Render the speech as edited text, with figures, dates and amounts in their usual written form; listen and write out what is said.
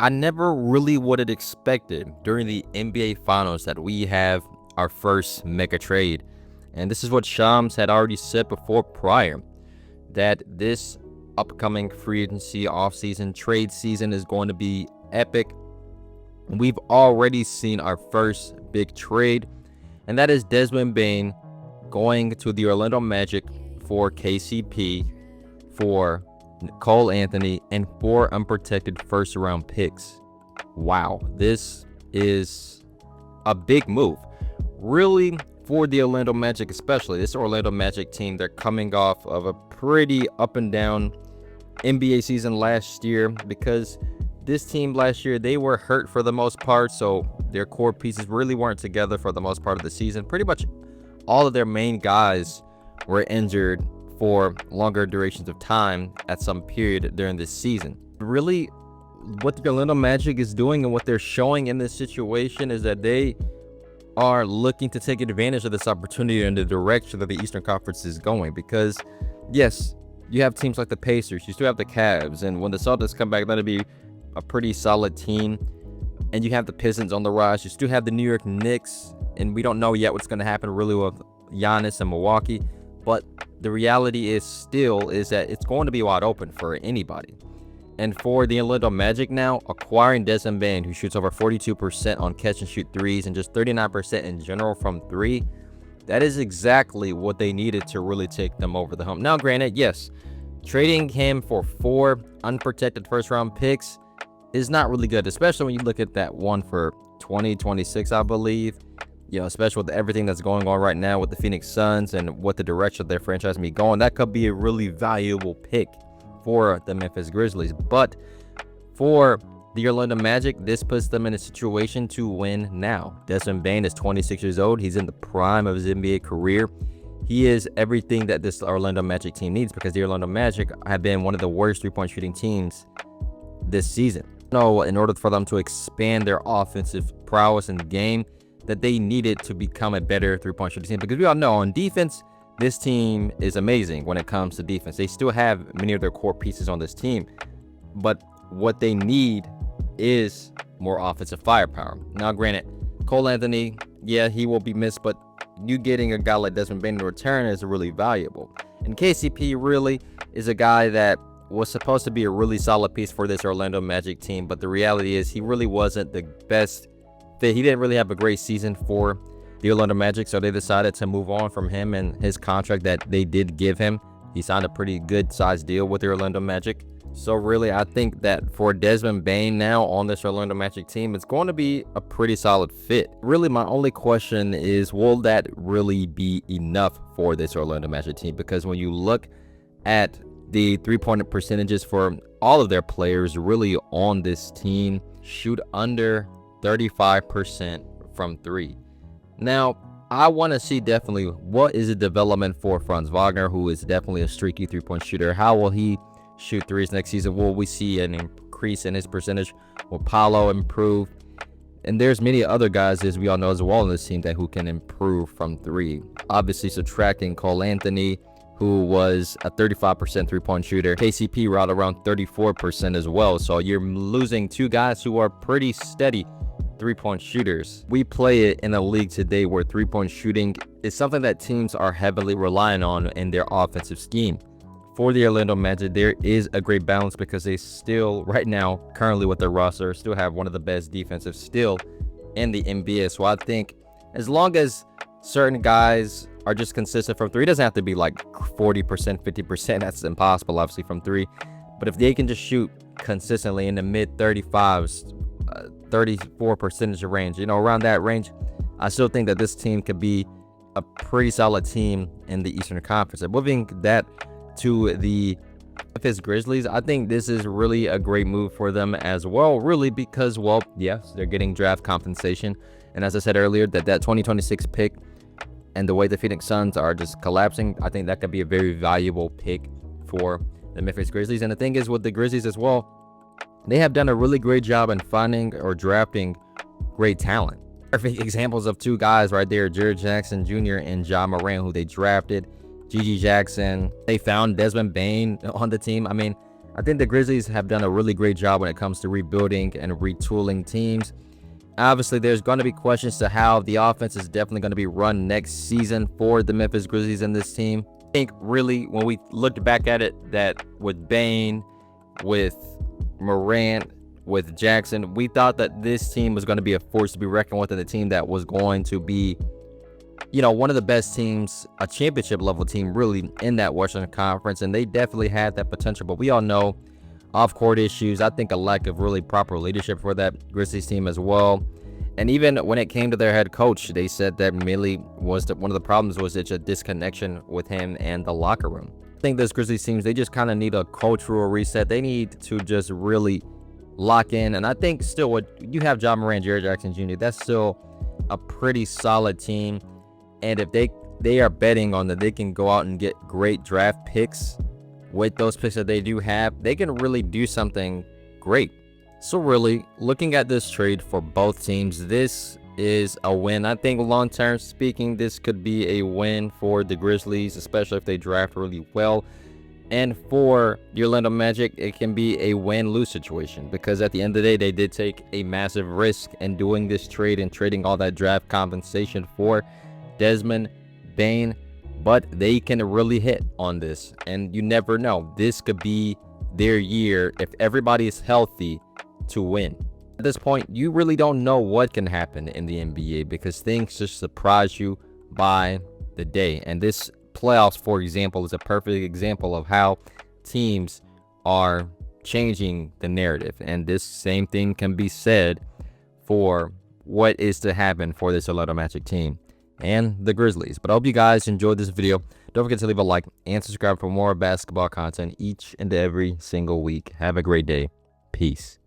I never really would have expected during the NBA Finals that we have our first mega trade. And this is what Shams had already said before prior, that this upcoming free agency offseason trade season is going to be epic. We've already seen our first big trade, and that is Desmond Bane going to the Orlando Magic for KCP, for Cole Anthony, and 4 unprotected first-round picks. Wow, this is a big move, really, for the Orlando Magic especially. This Orlando Magic team, they're coming off of a pretty up-and-down NBA season last year, because this team last year, they were hurt for the most part, so their core pieces really weren't together for the most part of the season. Pretty much all of their main guys were injured for longer durations of time at some period during this season. Really, what the Orlando Magic is doing and what they're showing in this situation is that they are looking to take advantage of this opportunity in the direction that the Eastern Conference is going. Because, yes, you have teams like the Pacers, you still have the Cavs, and when the Celtics come back, that'll be a pretty solid team. And you have the Pistons on the rise, you still have the New York Knicks, and we don't know yet what's going to happen really with Giannis and Milwaukee. But the reality is that it's going to be wide open for anybody. And for the Orlando Magic now, acquiring Desmond Bane, who shoots over 42% on catch and shoot threes and just 39% in general from 3, that is exactly what they needed to really take them over the hump. Now, granted, yes, trading him for 4 unprotected first-round picks is not really good, especially when you look at that one for 2026, I believe. You know, especially with everything that's going on right now with the Phoenix Suns and what the direction of their franchise may be going, that could be a really valuable pick for the Memphis Grizzlies. But for the Orlando Magic, this puts them in a situation to win now. Desmond Bane is 26 years old. He's in the prime of his NBA career. He is everything that this Orlando Magic team needs, because the Orlando Magic have been one of the worst three-point shooting teams this season. So in order for them to expand their offensive prowess in the game, that they needed to become a better three-point shooting team, because we all know on defense, this team is amazing when it comes to defense. They still have many of their core pieces on this team, but what they need is more offensive firepower. Now, granted, Cole Anthony, yeah, he will be missed, but you getting a guy like Desmond Bane in return is really valuable. And KCP really is a guy that was supposed to be a really solid piece for this Orlando Magic team, but the reality is he really wasn't the best fit. He didn't really have a great season for the Orlando Magic, so they decided to move on from him and his contract that they did give him. He signed a pretty good sized deal with the Orlando Magic. So really, I think that for Desmond Bane now on this Orlando Magic team, it's going to be a pretty solid fit. Really, my only question is, will that really be enough for this Orlando Magic team? Because when you look at the three-point percentages for all of their players really on this team, shoot under 35% from 3. Now, I want to see definitely what is the development for Franz Wagner, who is definitely a streaky three-point shooter. How will he shoot threes next season? Will we see an increase in his percentage? Will Paolo improve? And there's many other guys, as we all know as well, on this team that who can improve from 3. Obviously, subtracting Cole Anthony, who was a 35% three-point shooter. KCP right around 34% as well. So you're losing 2 guys who are pretty steady three-point shooters. We play it in a league today where three-point shooting is something that teams are heavily relying on in their offensive scheme. For the Orlando Magic, there is a great balance, because they still, right now, currently with their roster, still have one of the best defensive still in the NBA. So I think as long as certain guys are just consistent from 3, it doesn't have to be like 40%, 50%. That's impossible, obviously, from 3. But if they can just shoot consistently in the mid 35s, 34% range, you know, around that range, I still think that this team could be a pretty solid team in the Eastern Conference. And moving that to the Memphis Grizzlies, I think this is really a great move for them as well, really, because, well, yes, they're getting draft compensation. And as I said earlier, that 2026 pick and the way the Phoenix Suns are just collapsing, I think that could be a very valuable pick for the Memphis Grizzlies. And the thing is with the Grizzlies as well, they have done a really great job in finding or drafting great talent. Perfect examples of 2 guys right there, Jared Jackson Jr. and Ja Morant, who they drafted. Gigi Jackson, they found Desmond Bane on the team. I mean, I think the Grizzlies have done a really great job when it comes to rebuilding and retooling teams. Obviously, there's going to be questions to how the offense is definitely going to be run next season for the Memphis Grizzlies and this team. I think really when we looked back at it, that with Bane, with Morant, with Jackson, we thought that this team was going to be a force to be reckoned with, and a team that was going to be, one of the best teams, a championship level team really in that Western Conference, and they definitely had that potential. But we all know off-court issues, I think a lack of really proper leadership for that Grizzlies team as well. And even when it came to their head coach, they said that mainly was one of the problems was it's a disconnection with him and the locker room. I think this Grizzlies teams, they just kind of need a cultural reset. They need to just really lock in. And I think still what you have John Morant, Jared Jackson Jr., that's still a pretty solid team. And if they are betting on that they can go out and get great draft picks with those picks that they do have, they can really do something great. So really, looking at this trade for both teams, this is a win. I think long-term speaking, this could be a win for the Grizzlies, especially if they draft really well. And for the Orlando Magic, it can be a win-lose situation, because at the end of the day, they did take a massive risk in doing this trade and trading all that draft compensation for Desmond Bane, but they can really hit on this, and you never know. This could be their year if everybody is healthy to win. At this point, you really don't know what can happen in the NBA because things just surprise you by the day. And this playoffs, for example, is a perfect example of how teams are changing the narrative. And this same thing can be said for what is to happen for this Orlando Magic team and the Grizzlies. But I hope you guys enjoyed this video. Don't forget to leave a like and subscribe for more basketball content each and every single week. Have a great day. Peace.